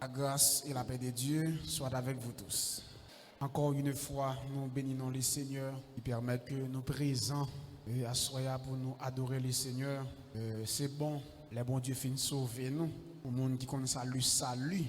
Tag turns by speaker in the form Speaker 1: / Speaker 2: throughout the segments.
Speaker 1: La grâce et la paix de Dieu soient avec vous tous. Encore une fois, nous bénissons le Seigneur qui permet que nous présents à soya pour nous adorer le Seigneur. C'est bon, les bons dieux finissent sauver nous. Pour les gens qui connaissent salut,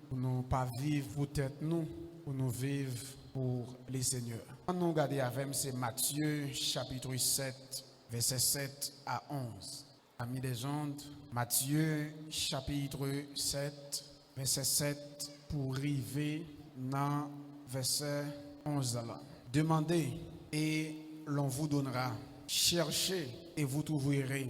Speaker 1: pour nous pas vivre pour tête nous, pour nous vivre pour le Seigneur. Quand nous regardons avec nous, c'est Matthieu chapitre 7, verset 7 à 11. Amis des ondes, Matthieu chapitre 7, verset 7 pour arriver dans verset 11 là. Demandez et l'on vous donnera. Cherchez et vous trouverez.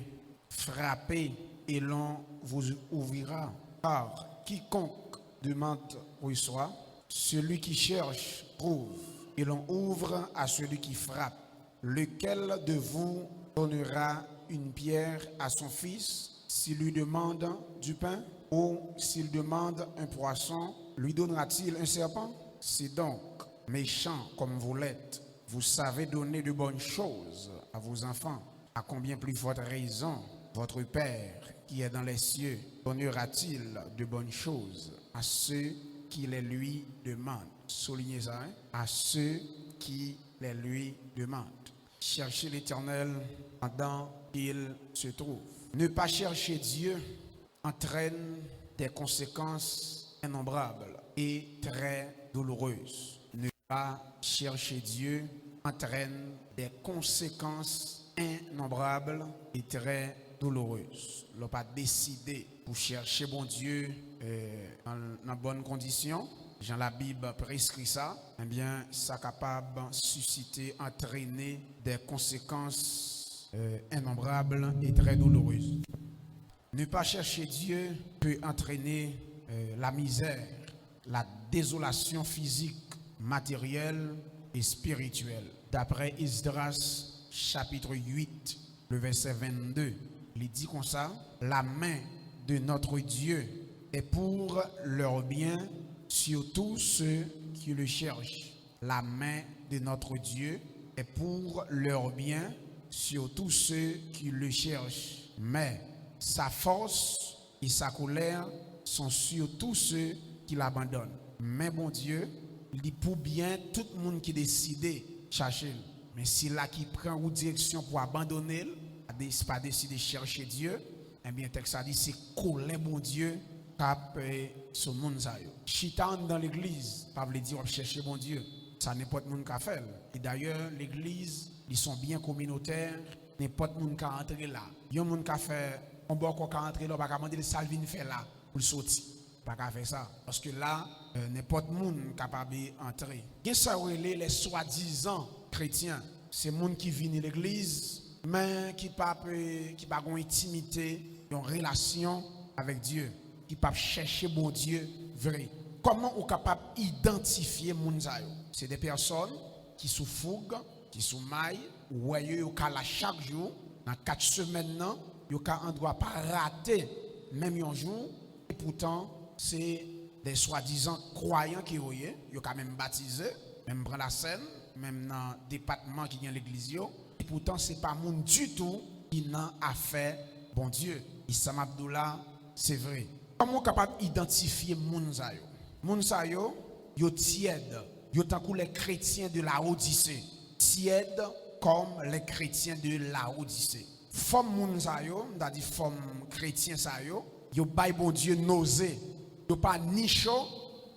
Speaker 1: Frappez et l'on vous ouvrira. Car quiconque demande reçoit. Celui qui cherche trouve. Et l'on ouvre à celui qui frappe. Lequel de vous donnera une pierre à son fils s'il lui demande du pain? Ou s'il demande un poisson, lui donnera-t-il un serpent? C'est donc méchant comme vous l'êtes. Vous savez donner de bonnes choses à vos enfants. À combien plus forte raison votre Père qui est dans les cieux donnera-t-il de bonnes choses à ceux qui les lui demandent? Soulignez ça, hein? À ceux qui les lui demandent. Cherchez l'Éternel pendant qu'il se trouve. Ne pas chercher Dieu entraîne des conséquences innombrables et très douloureuses. Ne pas chercher Dieu entraîne des conséquences innombrables et très douloureuses. Ne pas décider pour chercher bon Dieu dans bonnes conditions. Dans la Bible prescrit ça, eh bien, ça est capable de susciter, entraîner des conséquences innombrables et très douloureuses. Ne pas chercher Dieu peut entraîner la misère, la désolation physique, matérielle et spirituelle. D'après Esdras, chapitre 8, le verset 22, il dit comme ça: la main de notre Dieu est pour leur bien sur tous ceux qui le cherchent. La main de notre Dieu est pour leur bien sur tous ceux qui le cherchent. Mais sa force et sa colère sont sur tous ceux qui l'abandonnent. Mais bon Dieu, il dit pour bien tout le monde qui décide de chercher. Mais si là qui prend une direction pour abandonner, pas décider de chercher Dieu, eh bien texte a dit c'est colère bon Dieu cap ce monde ça yo. Chitan dans l'église, pas veut dire on chercher bon Dieu. Ça n'importe monde qui fait. Et d'ailleurs l'église, ils sont bien communautaires, n'importe monde qui entrer là. Yon monde qui fait on bon qui entrer là, pas demander le salvin fait là pour sortir. Pas qu'à faire ça parce que là n'importe monde capable d'entrer. Qu'est-ce ça les soi-disant chrétiens, c'est monde qui viennent à l'église mais qui pas une intimité, une relation avec Dieu, qui pas chercher bon Dieu vrai. Comment on est capable d'identifier moun sa yo? C'est des personnes qui sous fougue, qui sous maille, ou yo ka la chaque jour dans 4 semaines nan, yo ka en droit pas rater même un jour et pourtant c'est des soi-disant croyants qui yo ka même baptisé, même prend la scène, même dans le département qui vient l'église yo. Et pourtant, ce n'est pas moun du tout qui n'a affaire bon Dieu. Issam Abdullah, c'est vrai. Comment on est capable d'identifier moun sa yo? Moun sa yo, yo tiède. Yo tankou les chrétiens de la Odyssée. Tiède comme les chrétiens de la Odyssée. Femme moun sa yo, on a dit femme chrétien sa yo bay bon Dieu nausée. Yo pas ni chaud,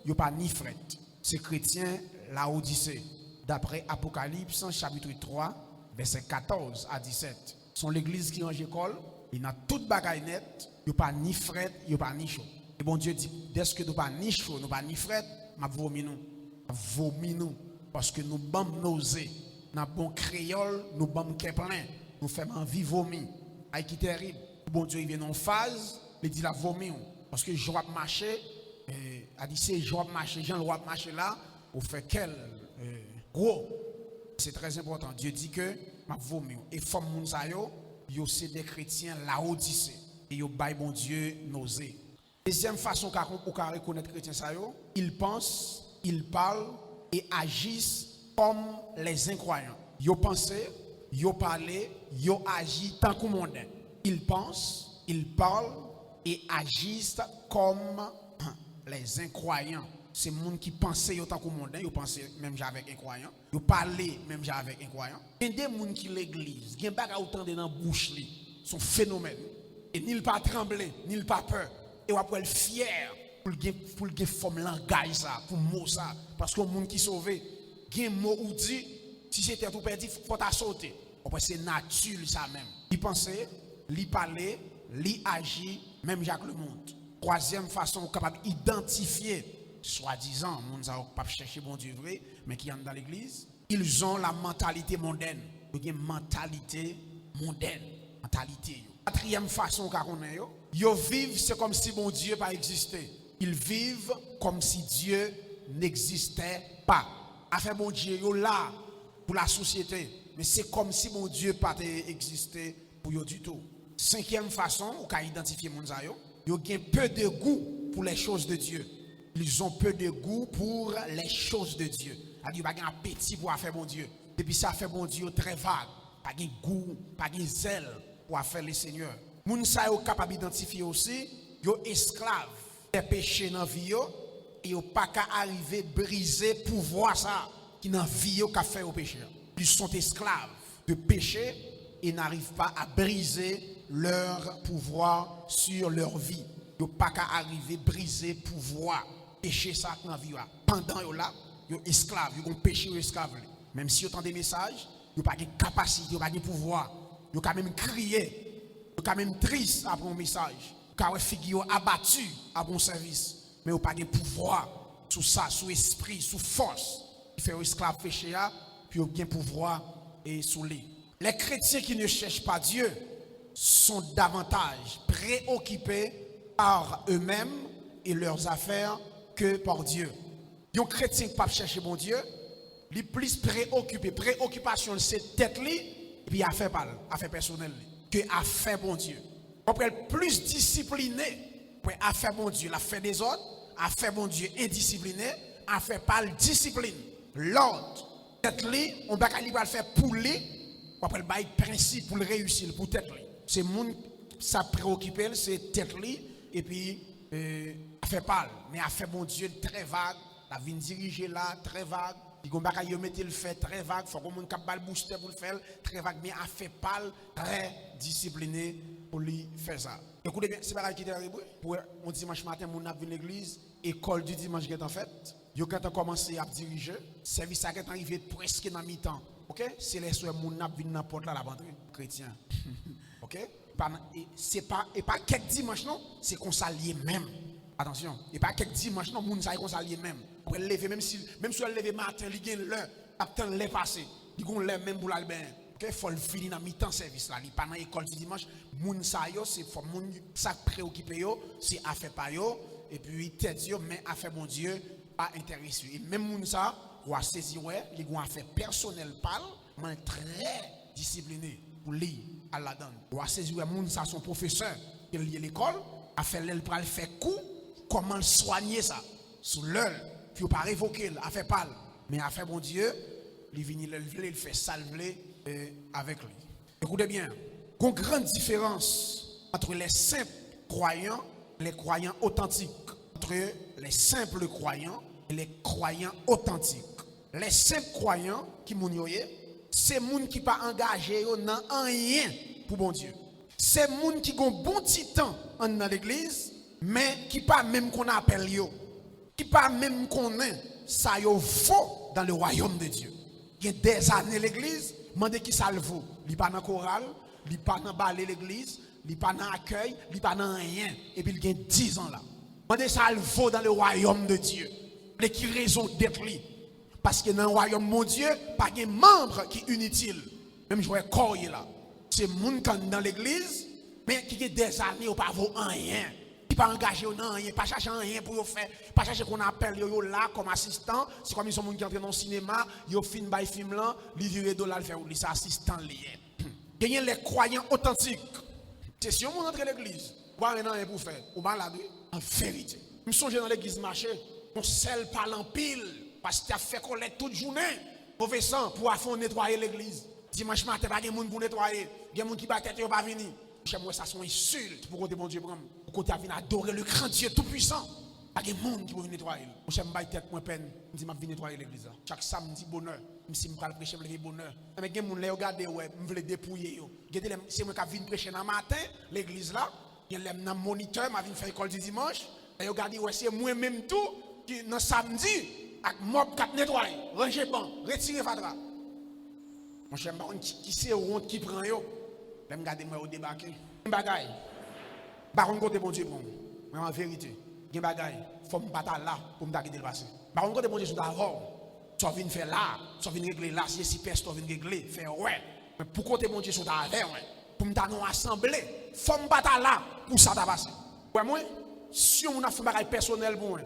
Speaker 1: yo pas ni fret. C'est chrétien la Odyssée. D'après Apocalypse chapitre 3, verset 14 à 17. Son l'église qui range école, il n'a toute bagaille net, il pas ni fret, il pas ni chaud. Et bon Dieu dit, dès que nous pas ni chaud, nous pas ni fret, m'a vomi nous parce que nous bam nausée. Dans bon créole, nous bam qu'est plein, nous faisons envie vomir. Aïe qui terrible. Bon Dieu il vient en phase, il dit la vomi parce que je dois marcher, a dit c'est je dois marcher, Jean dois marcher là, au fait quel gros. C'est très important. Dieu dit que m'a vomi. Et femme moun sa yo c'est des chrétiens la Odyssée et yo bay bon Dieu nausée. Deuxième façon qu'on reconnaître chrétien sa yo, ils pensent, ils parlent et agissent comme les incroyants. Yo pensent, yo parlent, yo agissent tant que mondain. Ils pensent, ils parlent et agissent comme les incroyants. C'est les gens qui pensent autant que mondain, ils pensent même avec incroyants. Ils parlent même avec incroyants. Il y a des gens qui l'église, il y a des gens autant dans la bouche, son phénomène. Et ni pas trembler, ni pas peur. Et on va être fier pour le forme langage ça, pour mot ça. Parce que les gens qui sont sauvés, il y a un mot ou dit, si c'était tout perdu, il faut sauter. C'est nature ça même. Il pensait, il parlait, il agit, même Jacques le monde. Troisième façon capable d'identifier, soi-disant, on ne pas chercher bon Dieu vrai, mais qui entrent dans l'église, ils ont la mentalité mondaine. Ils ont une mentalité mondaine. Mentalité. Quatrième façon qu'on a, ils vivent, c'est comme si bon Dieu pas existé. Ils vivent comme si Dieu n'existait pas. Afin bon Dieu yo là pour la société, mais c'est comme si mon Dieu pas existé pour eux du tout. Cinquième façon, on peut identifier mon Zayo, ils ont peu de goût pour les choses de Dieu. Ils ont peu de goût pour les choses de Dieu. Ils n'ont pas un appétit pour faire mon Dieu. Depuis ça fait mon Dieu très vague, pas de goût, pas de zèle pour faire le Seigneur. Moun sa yo capable d'identifier aussi, yo esclaves des péchés dans vie yo et yo pas qu'à arriver briser pouvoir ça qui dans vie yo qu'a fait au péché. Ils sont esclaves de péché et n'arrivent pas à briser leur pouvoir sur leur vie. Yo pas qu'à arriver briser pouvoir péché ça dans vie là. Pendant yo là, yo esclaves, yo péché yo esclaves. Même si yo entend des messages, yo pas de capacité, yo pas de pouvoir. Yo quand même crier. Vous quand même triste après un message. Car vous figure abattu à bon service. Mais vous n'avez pas de pouvoir sous ça, sous esprit, sous force. Qui fait esclave péché, puis vous avez un pouvoir et sous lui. Les chrétiens qui ne cherchent pas Dieu sont davantage préoccupés par eux-mêmes et leurs affaires que par Dieu. Les chrétiens qui ne cherchent pas bon Dieu, les plus préoccupés. Préoccupation, c'est tête li, et puis affaire personnelle. Que a fait bon Dieu. On peut être plus discipliné pour a fait bon Dieu, la fait des autres, a fait bon Dieu indiscipliné, a fait pas la discipline. L'autre, tête li, on va le faire pour lui, on peut le bail principe pour le réussir, pour tête li. C'est moun ça préoccupé, c'est tête li, et puis a fait pas, mais a fait bon Dieu très vague, la vie dirigée là, très vague. Il faut mettre le fait très vague, il faut que mon cap booster pour le faire très vague, mais a fait pas très discipliné pour lui faire ça. Écoutez bien, c'est pas qui est arrivé. Pour un dimanche matin, mon venu l'église, école du dimanche qui est en fait. Yo quand on commencé à diriger, service ça qui est arrivé presque dans mi-temps. OK? C'est les soeurs mon n'a venu n'importe là la rentrer chrétien. OK? C'est pas et pas quelques dimanches non, c'est qu'on s'allie même. Attention, et pas quelques dimanches non, moun ça qu'on s'allie même. Pour lever même si elle lever matin, il gagne l'heure, attend les passer. Il gon l'heure même pour l'albin. OK, faut le finir dans mi-temps service là, il pas dans école du dimanche, moun ça yo, c'est faut moun ça préoccupé yo, c'est affaire pas yo et puis tête yo mais affaire bon Dieu pas intéressé. Et même moun ça, ou saisir ouais, il gon affaire personnelle parle, mais très discipliné pour lire à la donne. Ou saisir ouais moun ça son professeur qui lit l'école, a fait l'elle pour faire cours comment soigner ça sous l'heure. Puis on pas révoquer, a fait pas, mais a fait bon Dieu, il vient il fait salver avec lui. Écoutez bien, il y a une grande différence entre les simples croyants et les croyants authentiques. Entre les simples croyants et les croyants authentiques. Les simples croyants qui mounioye, c'est moun qui pas engagé dans rien pour bon Dieu. C'est moun qui ont bon petit temps dans l'église, mais qui pas même qu'on appelle yo. Qui pas même qu'on est, ça yo faux dans le royaume de Dieu. Il y a des années l'église, demandez qui ça le vaut. Il pas dans chorale, il pas dans balai l'église, il pas dans accueil, il pas dans rien et puis il y a 10 ans là. Demandez ça le vaut dans le royaume de Dieu. Les qui raison d'être lui. Parce que dans le royaume mon Dieu, pas de membre qui est inutile. Même je vois corps là. C'est moun dans l'église mais qui a des années ou pas vaut rien. Pas engagé dans rien, pas chercher rien pour faire, pas chercher qu'on appelle yo là comme assistant, c'est comme ils sont gens qui entrent dans le cinéma, yo film by film là, li vire dollar faire ou li c'est assistant lié. Gagner les croyants authentiques. C'est si on entre l'église, pas rien pour faire, ou malade en vérité. Me songe dans l'église marché, on sel parle en pile parce que tu as fait collecte toute journée, mauvais sang pour afin nettoyer l'église. Dimanche matin pas de monde pour nettoyer, il y a monde qui bat tête pas venir. Chez moi, ça sont insultes pour côté bon Dieu, pour côté à venir adorer le grand Dieu tout-puissant. Pas de monde qui peut nettoyer. Mon cher, je tête moins peine. Je dis, je vais nettoyer l'église. Chaque samedi, bonheur. Même si je vais prêcher, je vais bonheur. Mais il y a des gens qui regardent, je veux dépouiller. C'est moi qui viens prêcher dans le matin, l'église là. Il y a un moniteur, je viens faire l'école du dimanche. Et regardez, c'est moi-même tout qui, dans samedi, avec mob qui nettoie. Ranger ban, retirer fatra. Mon cher, qui c'est honte qui prend yo. Je regarde moi au débarquer. Bagaille. Par contre, côté bon Dieu pour moi. Mais en vérité. Il y a des choses, il faut me battre là pour me dépasser. Par contre, bon Dieu, tu viens faire là, tu viens régler là, si c'est personne, tu viens régler, faire ouais. Mais pour côté bon Dieu, tu viens faire ouais. Pour me nous assembler, il faut me battre là pour ça passer. Ouais, moi, si on a fait un bagage personnel pour moi,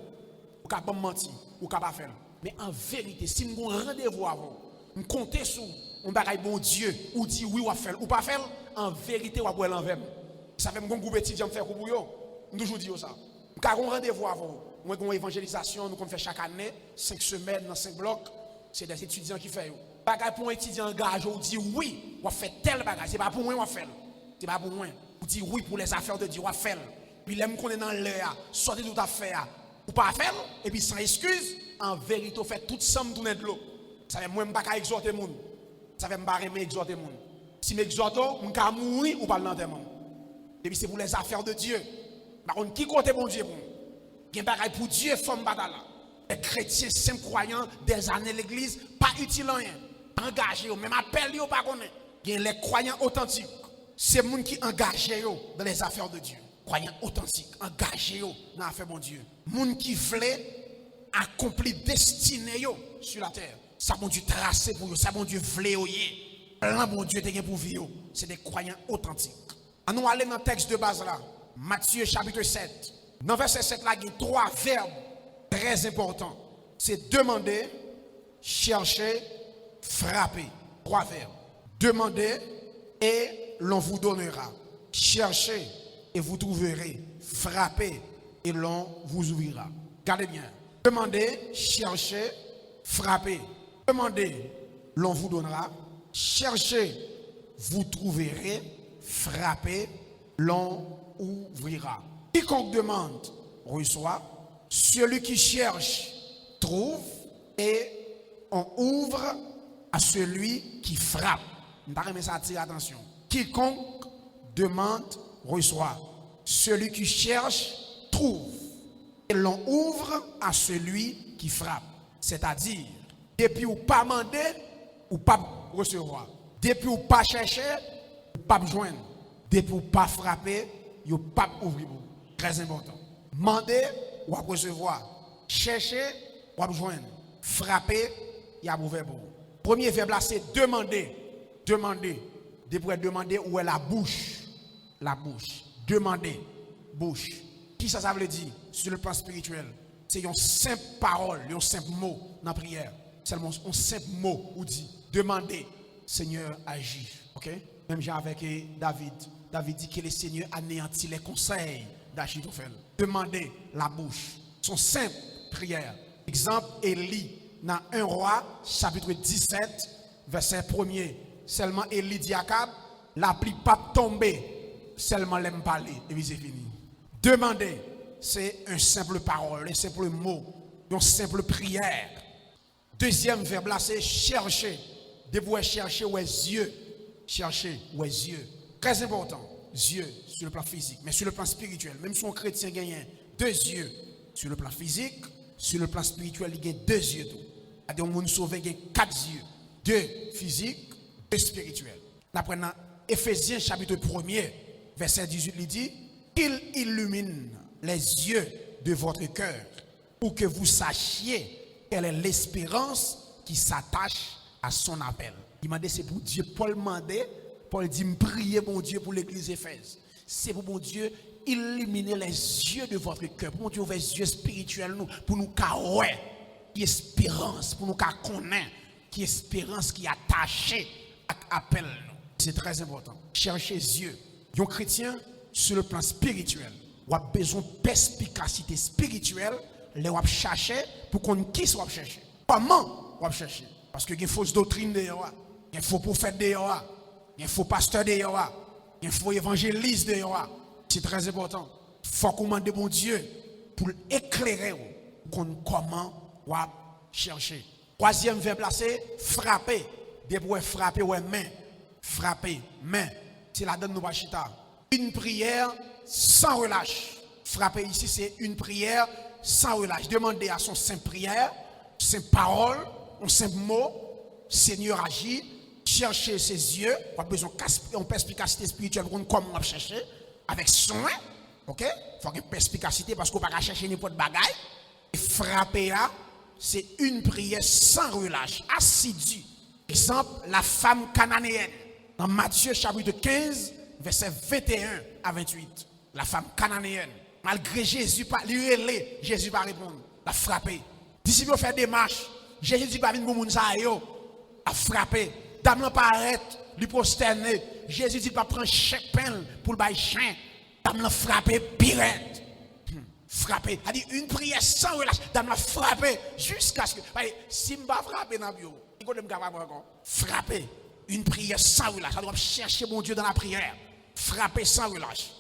Speaker 1: ou pas pas mentir, ou pas faire. Mais en vérité, si nous avons un rendez-vous avant, nous comptons sur un bagage bon Dieu, ou dit oui, ou faire, ou pas faire, en vérité, ou pas l'envers. Ça fait un groupe étudiant faire pour vous, nous toujours dit ça. Car on rendez-vous avant. Moi, une évangélisation, nous fait chaque année, 5 semaines dans 5 blocs. C'est des étudiants qui font. Bagage pour un étudiant engagé, on dit oui, on fait tel bagage. C'est pas pour moi, on fait. C'est pas pour moi. On dit oui pour les affaires de Dieu, on fait. Puis l'aime qu'on est dans l'air, sortez tout à faire. Ou pas faire, et puis sans excuse, en vérité, on fait toute somme tourner de l'eau. Ça fait moi, je ne peux pas exhorter les gens. Ça fait moi, je ne peux pas exhorter les gens. Si je m'exhorte, je peux mourir ou pas l'enterrement. Et puis c'est pour les affaires de Dieu. Par contre, qui compte bon Dieu pour nous? Il y a des bagailles pour Dieu, femme batala. Les chrétiens, simples croyants, des années l'église, pas utile en rien. Engagés, même appel, pas connaître. Il y a les croyants authentiques. C'est les gens qui engagent dans les affaires de Dieu. Croyants authentiques, engagés dans les affaires de Dieu. Les gens qui veulent accomplir destinée sur la terre. Ça, bon Dieu tracé pour eux. Ça, bon Dieu voulait plan bon Dieu te pour vivre. C'est des croyants authentiques. Nous allons dans le texte de base là. Matthieu chapitre 7. Dans verset 7 là, il y a 3 verbes très importants. C'est demander, chercher, frapper. 3 verbes. Demander et l'on vous donnera. Cherchez et vous trouverez. Frappez et l'on vous ouvrira. Regardez bien. Demandez, cherchez, frappez. Demandez, l'on vous donnera. Cherchez, vous trouverez. Frappez, l'on ouvrira. Quiconque demande, reçoit. Celui qui cherche, trouve. Et on ouvre à celui qui frappe. Je ne sais pas ça attire attention. Quiconque demande, reçoit. Celui qui cherche, trouve. Et l'on ouvre à celui qui frappe. C'est-à-dire, depuis ou pas demander, ou pas recevoir. Depuis ou pas chercher, ou pas joindre. Depuis ou pas frapper, ou pas ouvrir. Très important. Demander ou recevoir. Chercher ou joindre. Frapper, il y a ouvert pour. Premier verbe là, c'est demander. Demander. Depuis demander où est la bouche. La bouche. Demander. Bouche. Qui ça veut dire sur le plan spirituel? C'est une simple parole, un simple mot dans la prière. Seulement un simple mot où dit demander, Seigneur agis. Ok? Même genre avec David. David dit que le Seigneur anéantit les conseils d'Achitophel. Demander la bouche. Son simple prière. Exemple, Élie dans 1 Roi, chapitre 17, verset 1er. Seulement Élie dit à Akab, la pluie pas tomber, seulement l'aime parler. Et puis c'est fini. Demander, c'est un simple parole, un simple mot, une simple prière. Deuxième verbe là, c'est chercher. De pouvoir chercher où est yeux. Chercher où est yeux. Très important, yeux sur le plan physique, mais sur le plan spirituel. Même si un chrétien gagne 2 yeux sur le plan physique, sur le plan spirituel, il gagne 2 yeux. C'est-à-dire que sauvé gagne 4 yeux. 2 physiques, 2 spirituels. D'après Éphésiens chapitre 1er, verset 18, il dit qu'il illumine les yeux de votre cœur pour que vous sachiez quelle est l'espérance qui s'attache à son appel. Il m'a dit c'est pour Dieu. Paul dit me prier mon Dieu pour l'église Éphèse. C'est pour mon Dieu illuminer les yeux de votre cœur. Pour mon Dieu ouvrir les yeux spirituels nous, pour nous carrer qui espérance, pour nous connaître qui espérance qui est attachée à l'appel. C'est très important. Cherchez Dieu. Un chrétien sur le plan spirituel, on a besoin de perspicacité spirituelle, les on chercher pour qu'on qui soit chercher. Comment on chercher? Parce que il y a une fausse doctrine dehors, il y a un faux prophète dehors, il y a un faux pasteur dehors, il y a un faux évangéliste dehors. C'est très important. Il faut commander mon Dieu pour éclairer comment on va chercher. Troisième verbe là, c'est frapper. Depuis frapper, ouais, main. Frapper, main. C'est la donne nous pas chita. Une prière sans relâche. Frapper ici, c'est une prière sans relâche. Demandez à son saint prière, saint parole, un simple mot. Seigneur agit. Chercher ses yeux. On a besoin d'une perspicacité spirituelle pour comment on va chercher. Avec soin. Ok? Il faut une perspicacité parce qu'on ne peut pas chercher n'importe quoi de bagaille. Et frapper là, c'est une prière sans relâche, assidue. Exemple, la femme cananéenne. Dans Matthieu chapitre 15, verset 21 à 28. La femme cananéenne. Malgré Jésus, Jésus va répondre. La frapper. Disciples fait des marches. Jésus dit pas venir pour moun sa yo. A frapper. Dame n'a pas arrête, lui prosterner. Jésus dit pas prendre chaque peine pour le bail chien. Dame l'a frappé pirate. Frapper. A dit une prière sans relâche. Dame l'a frappé jusqu'à ce que si m'pa frapper dans bio. Frapper. Une prière sans relâche. Ça doit chercher mon Dieu dans la prière. Frapper sans relâche.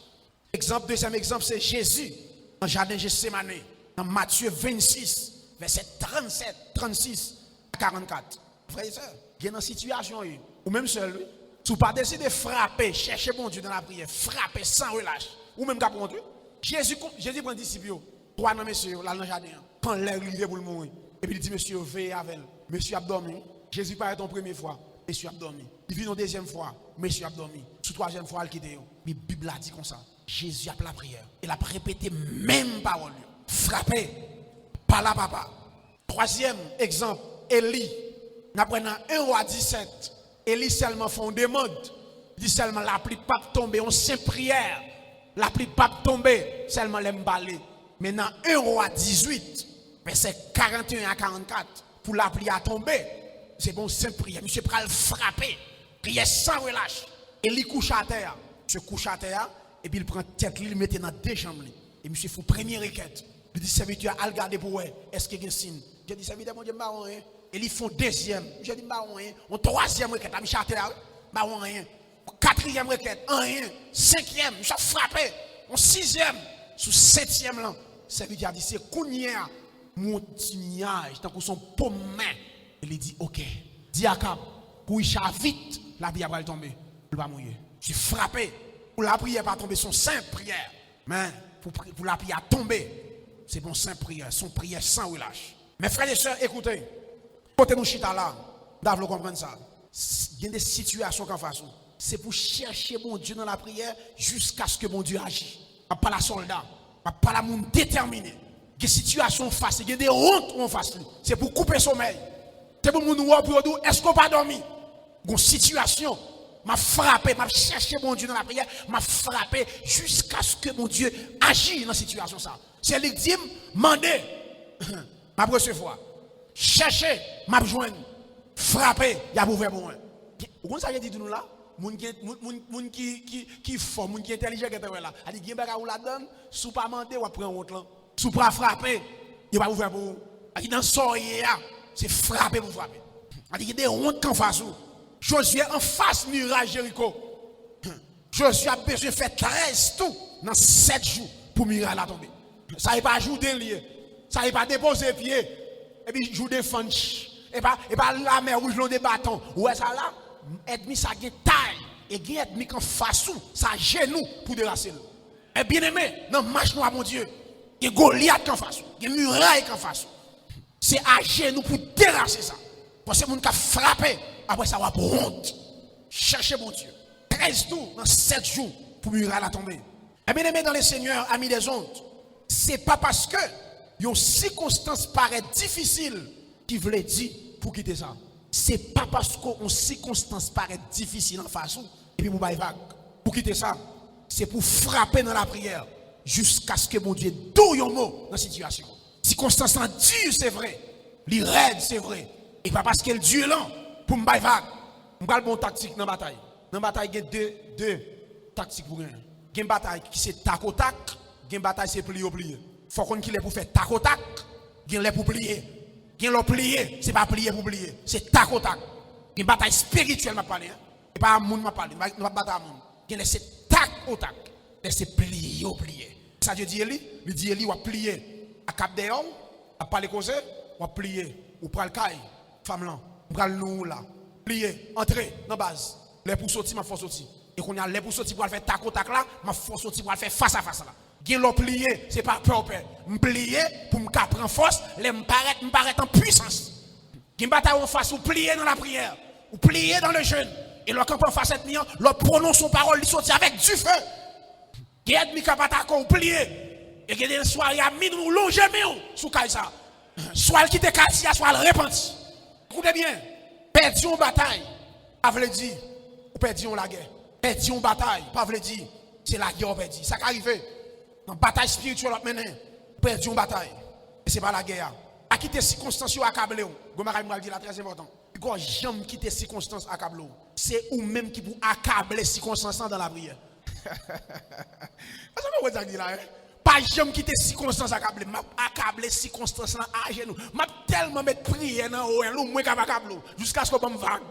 Speaker 1: Deuxième exemple, c'est Jésus dans le jardin Gethsémane, dans Matthieu 26, verset 37, 36 à 44. Frères et sœurs, il y a une situation, ou même seul, si vous pas décidé de frapper, chercher mon Dieu dans la prière, frapper sans relâche, ou même qu'à prendre, Jésus prend disciple, trois non messieurs, là dans le jardin, quand l'air arrivé pour le mourir, et puis il dit, monsieur, veillez avec elle. Monsieur a dormi, Jésus paraît en première fois, monsieur a dormi. Il vient une deuxième fois, monsieur a dormi. Sous troisième fois, il quitte. Mais la Bible a dit comme ça. Jésus a la prière. Il a répété même parole. Frappé. Par la papa. Troisième exemple, Élie. Nous apprenons 1 roi 17. Élie seulement font demande. Il dit seulement la pluie pas tomber. On sait prière. La pluie pas tomber. Seulement l'emballer. Maintenant 1 roi 18. Verset 41 à 44. Pour la pluie à tomber. C'est bon, sainte prière. Monsieur pral frapper. Prière sans relâche. Élie couche à terre. Monsieur couche à terre. Et puis il prend tête, il met dans deux chambres. Et monsieur fait première requête. Il dit, serviteur, à regarder pour vous. Est-ce qu'il y a un signe? Je dis, serviteur, mon Dieu, je rien. Et ils font deuxième. Je dis, rien. On troisième requête, je suis rien. Quatrième requête, rien. Cinquième, je suis frappé. On sixième. Sous septième, là, serviteur a dit, c'est Kounia, mon tignage, tant que son paume main. Il dit, ok. Diakab, pour il vite, la prière va tomber. Il va mourir. Je suis frappé. Pour la prière va tomber, son saint prière. Mais pour la prière tomber, c'est bon saint prière, son prière sans relâche. Mes frères et sœurs, écoutez. Côté nous chita là, vous comprendre ça. Il y a des situations qu'en face. C'est pour chercher mon Dieu dans la prière jusqu'à ce que mon Dieu agisse. Pas la soldat, pas la monde déterminé. Il y a des situations face, il y a des hontes en face. C'est pour couper sommeil. C'est pour nous pour dire, est-ce qu'on pas dormi? Une situation. M'a frappé, m'a cherché mon Dieu dans la prière, m'a frappé jusqu'à ce que mon Dieu agisse dans la situation ça. C'est lui dit, mandé, m'a recevoir. Chercher, m'a joindre. Frapper, il y a ouvert pour moi. Vous comprenez ça dit nous là? Moun qui fort, moun qui intelligent qui est là. A dit gen baga ou la donne, sous pas mandé ou prendre honte là. Sous pas frapper, il va ouvrir pour vous. A dit dans soyer c'est frapper pour frapper. A dit des honte qu'en face ou. Josué en face murage Jéricho. Josué a besoin de faire 13 tout dans 7 jours pour murage la tomber. Ça n'est pas jour de lier. Ça n'est pas déposer pied. Et puis jour de fanch. Et pas la mer rouge des bâtons. Ouais ça là, ennemi ça gagne taille et gagne ennemi en face ou ça genou pour déracer. Et bien aimé, dans marche noir mon Dieu, il y a Goliath en face, il y a muraille en face. C'est à genoux pour déracer ça. Parce que mon cas frappé. Après ça va pour honte. Cherchez mon Dieu. 13 jours dans 7 jours pour muraille la tomber. Et bien aimé dans le Seigneur, amis des hontes, c'est pas parce que une circonstance paraît difficile qu'il voulait dire pour quitter ça. C'est pas parce qu'une circonstance paraît difficile en face et puis vous vague pour quitter ça. C'est pour frapper dans la prière jusqu'à ce que mon Dieu douille un mot dans la situation. Circonstance en dure, c'est vrai. L'irraide, c'est vrai. Et pas parce qu'elle dure là. Pour me bailler vague, je vais bon tactique dans la bataille. Dans la bataille, il y a deux tactiques pour gagner. Il y a une bataille qui c'est tac au tac, il y a une bataille c'est plier au plier. Il faut qu'on qu'il est pour faire tac au tac, il y a pour plier. Il y a plier, c'est pas plier pour plier, c'est tac au tac. Il y a une bataille spirituelle m'a parlé, et pas un monde m'a parlé, je pas bataille monde. Il y a c'est tac au tac, c'est plier au plier. Ça Dieu dit Eli, il dit Eli va plier. cap dehors, à parler causé, ou à plier, ou pral caille, femme là, ou pral nous là, plier, entrer dans base. Les pour sortir, ma force sortir. Et qu'on a les pour sortir pour faire tac au tac là, ma force sortir pour faire face à face là. Gen l'on plier, c'est pas peur. M'plier pour me prendre force, les m'paraître en puissance. Gen bataille en face ou plier dans la prière, ou plier dans le jeûne. Et l'on camp en face cette nuit, l'on prononce son parole, il sortit avec du feu. Gen mi kapatako ou plier. Et gen des soirées à minuit ou longe sous Kaisa. Soit qui te casse, soit le repenti. Écoutez bien, perdu une bataille, pas veut dire ou perdu la guerre. Perdu une bataille, pas veut dire c'est la guerre perdu. Ça qui arrive dans bataille spirituelle mener, perdu une bataille. Et c'est pas la guerre. À quitter circonstances accablé. Gomara m'a dit là très important. Quand j'aime quitter circonstances accablé, c'est ou même qui pour accabler circonstances dans la prière. Vous avez dit là, pas j'aime quitter circonstances accablées, m'a accablé circonstances à genoux. M'a tellement mettre prière dans haut, moins capable jusqu'à ce que me vague.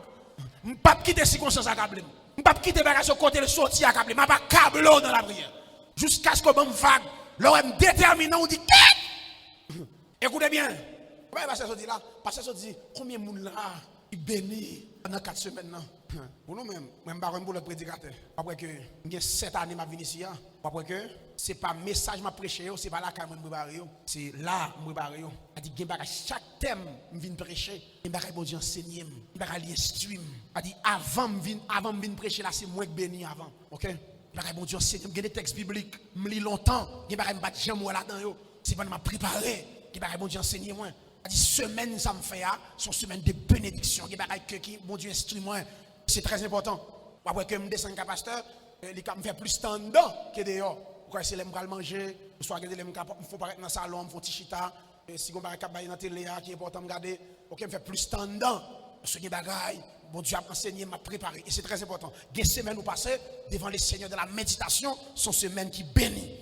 Speaker 1: Pas quitter circonstances accablées. Pas quitter bagage sur côté le sorti accablé, m'a pas câble dans la prière. Jusqu'à ce que me vague, l'homme déterminant on dit écoutez bien. Parce que ça dit combien de monde là il bénit pendant 4 semaines là. Pour nous même, même pas pour le prédicateur. Après que j'ai 7 années m'a venu ici, après que c'est pas message m'a prêché, c'est pas là que me préparer, c'est là me préparer. A dit chaque thème me vient prêcher, me bagarre bon Dieu enseigner, me bagarre instruire. A dit avant me vinn prêcher là c'est moi qui béni avant. OK? Bagarre bon Dieu enseigner, me des textes bibliques, me lit longtemps, me bagarre me pas jamais là dedans yo. C'est pas m'a préparé, me bagarre bon Dieu enseigner moi. A dit semaine ça me fait son semaine de bénédiction, me bagarre que qui bon Dieu instruire moi. C'est très important. Après que je descends comme pasteur, il me fait plus temps dedans que dehors. Pourquoi c'est l'aime manger, soit que il faut paraître dans le salon, il faut tichita, si on va regarder dans la télé qui est important de regarder, OK, me fait plus temps dedans. Parce que bagaille, bon Dieu a enseigné, m'a préparé et c'est très important. Des semaines nous passées devant les seigneurs de la méditation sont semaines qui bénissent.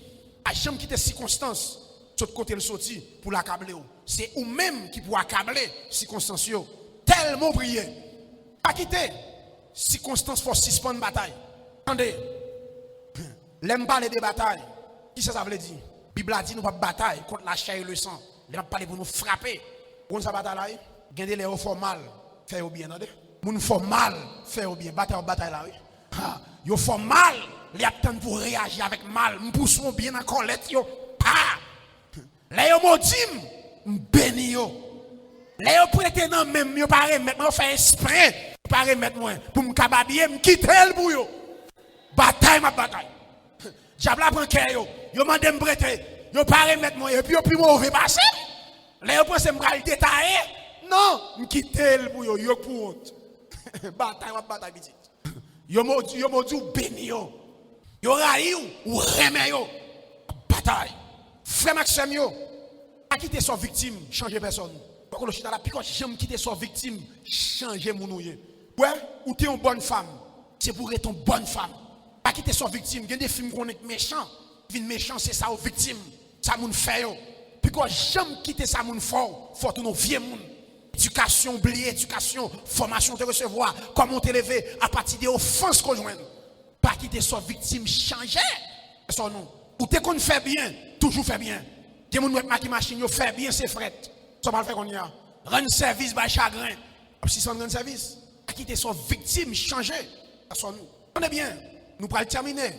Speaker 1: À jamais quitter circonstances, de côté le sorti pour l'accabler. C'est ou même qui pour accabler circonstances tellement prier. Pas quitter circonstances pour suspendre bataille. Attendez, l'aime parler des batailles. Qui ça veut dire? La Bible a dit nous pas bataille contre la chair et le sang. L'aime parler pour nous frapper. Pour nous bataille là, gagner les hauts mal, faire au bien, attendez. Moun font mal, faire au bien, bataille là oui. Yo font mal, les attendent pour réagir avec mal, me pousse bien en colette yo. Là yo modim, béni yo. Là yo prêter dans même yo pas remettre, moi faire exprès. Pas remettre moi pour me cababier me quitter le pour yo bataille ma bataille diable prend cœur yo mande me prêter yo pas remettre moi et puis yo plus mauvais passer là yo pense me gal détailler non me quitter le pour yo pour honte bataille ma bataille petit yo modi béni yo raï ou remet yo bataille frère Maxime yo a quitter son victime changer personne parce que le chita là puis quand j'aime quitter son victime changer mon nouye. Ouais, ou t'es une bonne femme, c'est pour être une bonne femme. Pas quitter son victime. Il y a des films qu'on est méchants. Vin méchant, c'est ça aux victimes. Ça moun fait yo. Puis quand j'aime quitter ça moun fort, faut tout nos vieux moun. Éducation, oublier éducation, formation de recevoir, comment t'élever à partir des offenses qu'on joue. Pas quitter son victime, changer son nom. Ou t'es qu'on fait bien, toujours fait bien. Des moun qui machine, yo fait bien, c'est fret. Ça va le faire qu'on y a. Rendre service par chagrin. Si c'est un grand service. Quitter son victime, changer. On est bien. Nous pourrons terminer.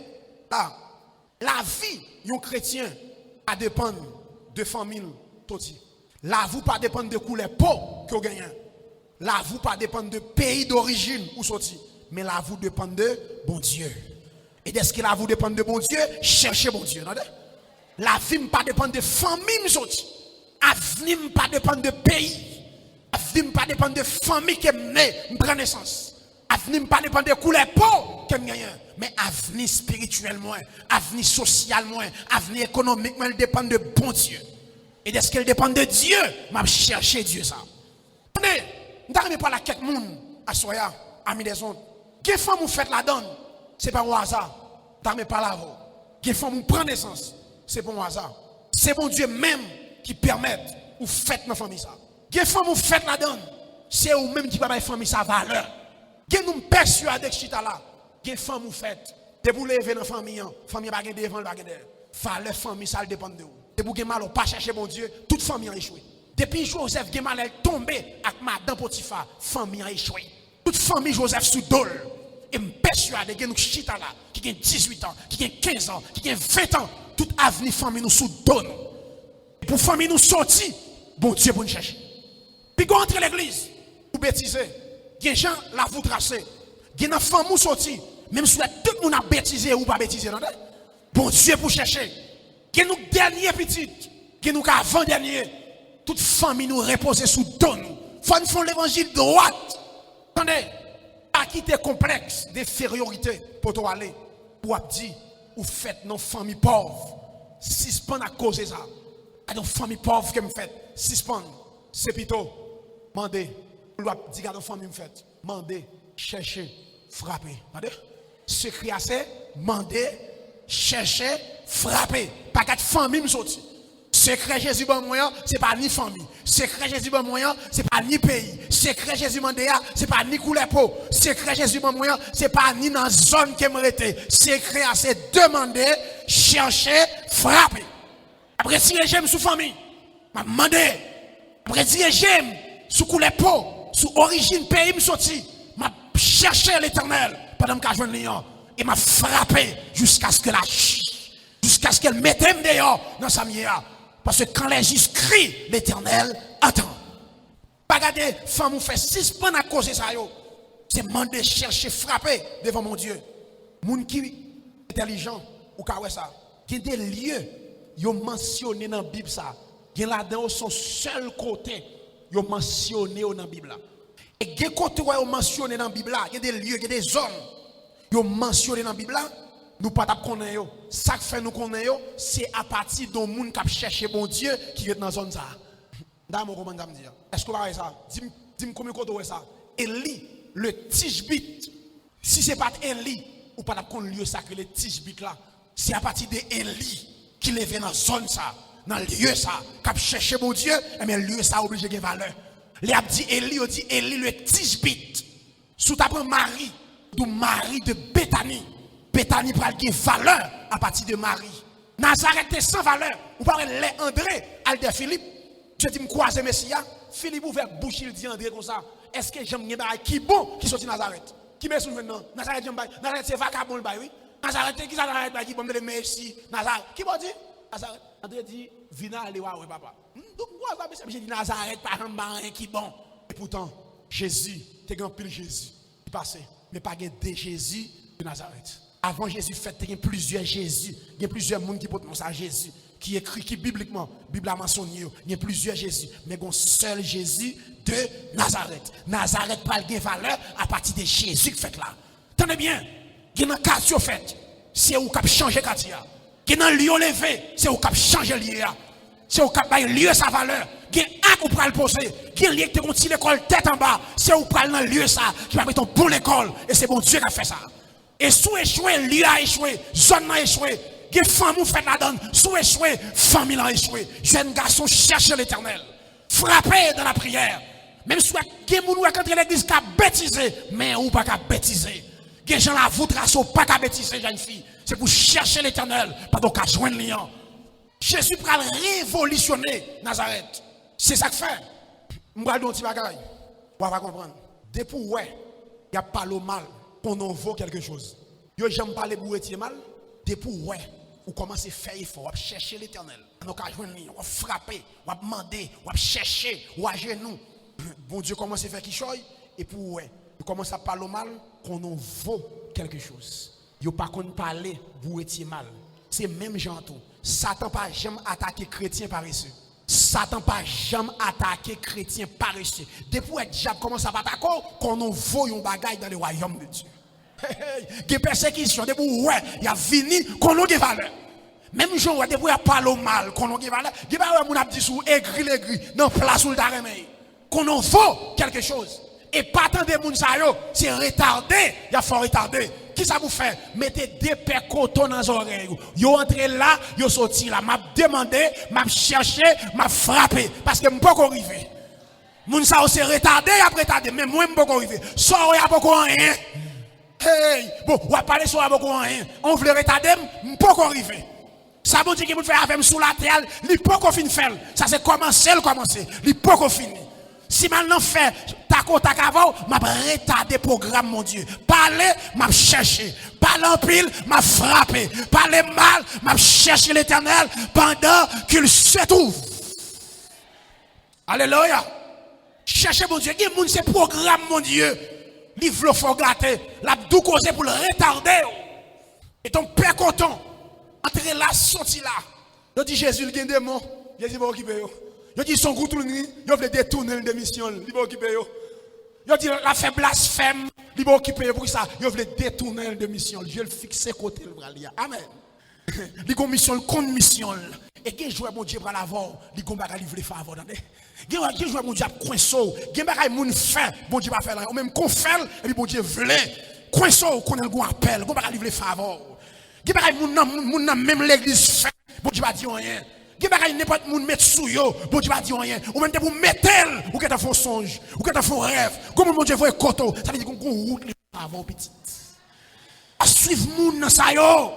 Speaker 1: Là, la vie d'un chrétien pas dépendre de famille. La vie pas dépendre de couleur peau que vous gagnez. La vie pas dépendre de pays d'origine où sorti. Mais la vie dépend de bon Dieu. Et dès que la vie dépend de bon Dieu, cherchez bon Dieu. La vie pas dépend de famille. L'avenir pas dépend de pays. L'avenir pas dépend de famille qui est née, prend naissance. L'avenir pas dépend de couleur peau qui est gagnée. Mais l'avenir spirituellement, l'avenir socialement, l'avenir économiquement, il dépend de bon Dieu. Et dès qu'elle dépend de Dieu, je chercher Dieu ça. Attendez, je ne pas la quelques monde à Soya, amis des autres. Quelle femme vous faites la donne, c'est pas un hasard. Je ne pas la vous. Quelle femme vous prend naissance, c'est pas un hasard. C'est bon Dieu même qui permet ou faites dans la famille ça. Quelle femme vous faites la donne, c'est vous même qui va la famille sa valeur. Quelle nous persuadez que chita là. Quelle femme vous faites, de vous lever dans la famille, famille pas devant le bagage. Valeur famille ça dépend de vous. Et pour que mal pas chercher mon Dieu, toute famille a échoué. Depuis Joseph Gemal est tombé avec Madame Potiphar, famille a échoué. Toute famille Joseph sous dol. Et me persuade que nous chita là, qui a 18 ans, qui a 15 ans, qui a 20 ans, toute avenir famille nous sous donne. Pour famille nous sortir, bon Dieu pour nous chercher. Puis quand entre l'église, pour bêtiser, il y a des gens là vous tracer. Il y a des familles sortir, même si tout le monde a bêtisé ou pas bêtisé, bon Dieu pour chercher. Il y a nous dernier petit, il y a nous avant-dernier. Toute famille nous repose sous donne. Faut nous faire l'évangile droite. Attendez. Pas quitter complexe d'infériorité pour toi aller pour dire ou faites nos familles pauvres suspend à cause de ça à nos familles pauvres que me fait suspend c'est plutôt demander pour dire à nos familles me fait demander chercher frapper attendez secret c'est demander chercher frapper pas quatre familles me sortir. Secret Jésus bon moyen, c'est pas ni famille. Secret Jésus bon moyen, c'est pas ni pays. Secret Jésus mandéa, c'est pas ni couleur peau. Secret Jésus bon moyen, c'est pas ni dans zone qui me rete. Secret c'est demander, chercher, frapper. Après si j'aime sous famille, m'a demandé. Après si j'aime sous couleur peau, sous origine pays me sorti, m'a cherché l'Éternel pendant que je viens et m'a frappé jusqu'à ce qu'elle mette dehors dans sa mienne. Parce que quand les justes crient, l'Éternel attend. Pas regarder, femme ou fait 6 points à cause de ça. C'est demander, chercher, frapper devant mon Dieu. Moun qui est intelligent, ou quoi ça. Il y a des lieux, ils ont mentionné dans la Bible ça. Il y a là-dedans son seul côté, ils ont mentionné dans la Bible. Et il y a des côtés où ils ont mentionné dans la Bible. Il y a des lieux, il y a des hommes, ils ont mentionné dans la Bible. Nous pas connaître ça que fait nous connaître c'est à partir d'un monde qui cherche bon Dieu qui est dans zone ça. Dame comment dire. Est-ce que vous voyez ça? Dis-moi combien de ça. Eli le Tishbit. Si c'est pas Eli ou pas connaître lieu sacré le Tishbit là, c'est à partir de Eli qui lève dans zone ça, dans lieu ça, qui cherche bon Dieu, mais lieu ça obligé de valeur. Les a dit Eli le Tishbit. Sous ta Marie, du mari de Bethanie. Bethanie pral gen valeur à partir de Marie. Nazareth est sans valeur. Vous parlez les André, Alder Philippe. Je dis me croiser Messia. Philippe ouvert bouche il dit André comme ça. Est-ce que j'aime bien qui bon qui sorti Nazareth? Qui me souviens maintenant? Nazareth j'aime bail. Nazareth c'est vagabond le bail oui. Nazareth qui Nazareth bail qui bon me merci. Nazareth qui bon dit? Nazareth André dit vina aller ouais papa. Donc moi ça j'ai dit Nazareth par un qui bon. Et pourtant Jésus, t'es grand pile Jésus. Il passait mais pas de Jésus de Nazareth. Avant Jésus fait, il y a plusieurs Jésus. Il y a plusieurs monde qui portent ça Jésus. Qui écrit, qui bibliquement, Bible a mentionné. Il y a plusieurs Jésus. Mais il y a un seul Jésus de Nazareth. Nazareth parle de valeur à partir de Jésus qui fait là. Tenez bien. Il y a un quartier fait. C'est où qui a changé le quartier. Il y a un lieu levé. C'est où qui a changé le lieu. C'est où qui a lieu sa valeur. Il y a un qui peut le poser. Il y a un lieu qui a l'école tête en bas. C'est où qui a dans le lieu ça. Qui va mettre pour l'école. Et c'est bon Dieu qui a fait ça. Et sous échoué, lieu a échoué, zone a échoué, les femmes ont fait la donne, sous échoué, famille a échoué. Jeune garçon cherche l'Éternel, frappez dans la prière. Même si les gens qui ont l'église qui a bêtisé, mais ou pas qu'à bêtiser. Les gens là, vous tracez pas qu'à bêtiser, jeune fille. C'est pour chercher l'Éternel, pas donc à joindre l'Ion. Jésus va révolutionner Nazareth. C'est ça que fait. Je vais vous dire un petit bagage. Vous va comprendre. Depuis ouais, il n'y a pas le mal. Qu'on en vaut quelque chose. Yo j'aime parler bourretier mal. Depuis ouais, vous commencez à faire effort, vous chercher l'Éternel. Vous va frapper, vous va demander, vous va chercher, vous à genoux. Bon Dieu commence à faire quelque chose et pour ouais, vous commencez à parler mal, qu'on en vaut quelque chose. Yo pas qu'on parler bourretier mal. C'est même genre tout. Satan pas jamais attaquer chrétien paresseux. Satan pas jamais attaquer chrétien paresseux. Depuis que diable commence à attaquer, qu'on en vaut un bagage dans le royaume de Dieu. Des persécutions, depuis ouais, il y a fini qu'on a des valeurs. Même gens depuis il y a pas le mal, qu'on a des valeurs. Il y a mon abdi sous aigri dans place où le daremé. Qu'on en vaut quelque chose. Et pas tant de moun sa yo, c'est retardé, il y a fort retardé. Qui ça vous fait? Mettez des paires coton dans les oreilles. Yo entrez là, yo sorti là. M'a demandé, m'a cherché, m'a frappé. Parce que m'pas arriver. Moun sa c'est retardé, il a retardé. Mais moi m'pas arriver. Sors y'a pas rien. Hey, bon, on va parler sur y'a pas rien. On veut retarder, m'pas arriver. Ça bon Dieu qui vous faire avec sous la terre, il pas qu'on fin faire. Ça c'est commencer. Il pas qu'on finit. Si maintenant fait taco takavo, m'a retardé programme mon Dieu. Parler, m'a chercher. Parler en pile, m'a frappé. Parler mal, m'a cherché l'Éternel pendant qu'il se trouve. Alléluia. Cherchez mon Dieu. Il y a ce programme mon Dieu. Il faut le gâter. La dou cause pour le retarder. Et ton père content. Entrer là, sorti là. Il dit Jésus, il y a des démons. Jésus va occuper. Il dit son groupe, il veut détourner de mission. Il va occuper. Il dit la fait blasphème. Il va occuper pour ça. Il veut détourner de mission. Je le fixe côté le bras. Amen. Il a une mission, contre mission. Et qui joue mon Dieu pour l'avant, il a livrer faveur. Qui joue mon Dieu pour coinceau. Qui a mon fait, bon Dieu va faire. Ou même qu'on fait, et puis bon Dieu voulait. Coinceau, qu'on a un appel. Qui va livrer faveur. Qui a mon même l'église fait, bon Dieu va dire rien. Qui a n'importe qui mettre sous yo, bon Dieu va dire rien. Ou même pour mettre elle, ou que tu fais songe, ou que tu fais rêve. Comme mon Dieu voit koto, ça veut dire qu'on route les faveurs petites. À suivre moun dans ça yo.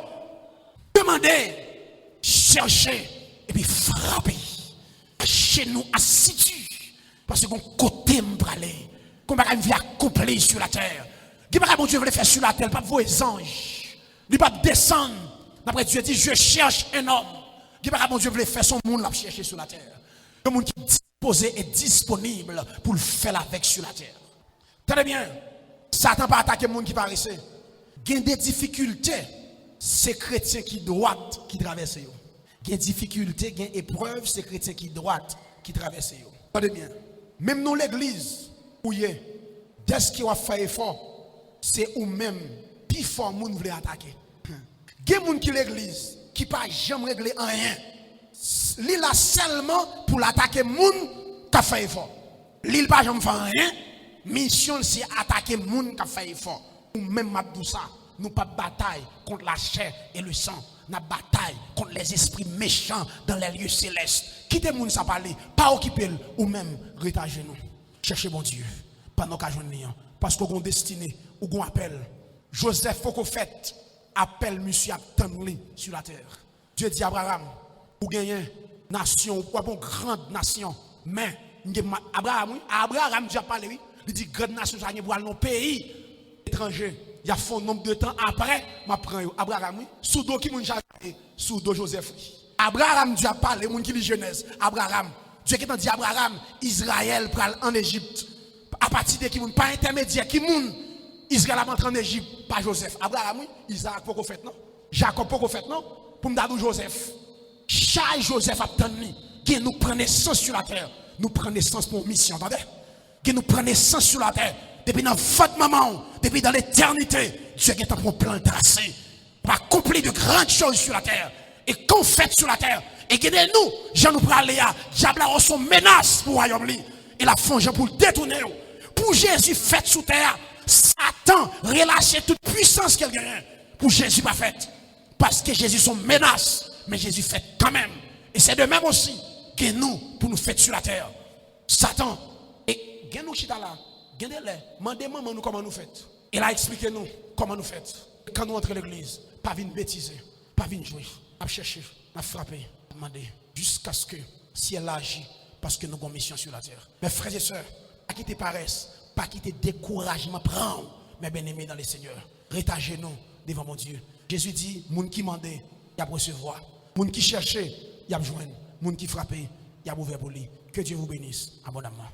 Speaker 1: Demandez, cherchez et puis frappez. Chez nous assidus. Parce qu'on côté m'braler. Qu'on va vivre accompli sur la terre. Qui va mon Dieu veut faire sur la terre, pas vos anges. Il va descendre. D'après Dieu dit, je cherche un homme. Qui va mon Dieu veut faire son monde là chercher sur la terre. Le monde qui est disposé et disponible pour le faire avec sur la terre. Très bien. Satan pas attaquer le monde qui paraissait. Il y a des difficultés. C'est chrétiens qui droite qui traversent. Il y a des difficultés, il y a des épreuves, c'est chrétiens qui droite qui traversent. Regardez bien. Même dans l'église, où il y a dès qu'il a fait effort, c'est ou même plus fort moun voulait attaquer. Il y a des gens qui l'église qui pas jamais réglé rien. Il a seulement pour l'attaquer moun qui a fait effort. Il pas jamais fait rien. Mission c'est attaquer moun qui a fait effort. Ou même Mabdoussa. Nous pas bataille contre la chair et le sang. Nous bataille contre les esprits méchants dans les lieux célestes. Quittez moun ça parler, pas occuper ou même retager nous. Cherchez bon Dieu. Pas nos occasions parce qu'on a destiné ou qu'on appelle. Joseph faut qu'on fait appel monsieur attendre sur la terre. Dieu dit Abraham, ou gagner nation ou quoi bon grande nation, mais Abraham Dieu a parlé oui, il dit grande nation ça pour aller dans pays étranger. Il y a un nombre de temps après, je prends Abraham, oui. Soudo qui m'a chargé, Soudo Joseph. Abraham, Dieu a parlé, mon qui lit Genèse. Abraham, Dieu qui t'a dit Abraham, Israël pral en Égypte. À partir de qui moun, pas intermédiaire, qui moun, Israël a entré en Égypte, pas Joseph. Abraham, oui, Isaac, pourquoi fait non? Jacob, pourquoi fait non? Pour me dire Joseph. Chaque Joseph a obtenu, qui nous prend naissance sur la terre. Nous prenons naissance pour mission, entendez? Qui nous prend naissance sur la terre. Depuis dans votre maman, depuis dans l'éternité, Dieu est un plan tracé pour accomplir de grandes choses sur la terre. Et qu'on fait sur la terre, et guidez nous, Jean nous prend Léa, diable a son menace pour le royaume. Et la fange pour le détourner. Pour Jésus fait sous terre, Satan relâche toute puissance qu'il gagne. Pour Jésus pas fait. Parce que Jésus son menace, mais Jésus fait quand même. Et c'est de même aussi que nous, pour nous faire sur la terre. Satan, et gagne nous chita là. Demandez maman nous comment nous faites. Elle a expliqué nous comment nous faites. Quand nous entrons à l'église, pas venir bêtiser, pas venir jouer, à chercher, à frapper, à demander, jusqu'à ce que si elle agit, parce que nous avons une mission sur la terre. Mes frères et sœurs, pas quitter paresse, pas quitter découragement, prendre, mais bien aimés dans le Seigneur. Rétagez-nous devant mon Dieu. Jésus dit, moun qui mandait, il a recevoir. Moun qui cherchait, il a besoin. Moun qui frappait, il a ouvert pour lui. Que Dieu vous bénisse abondamment.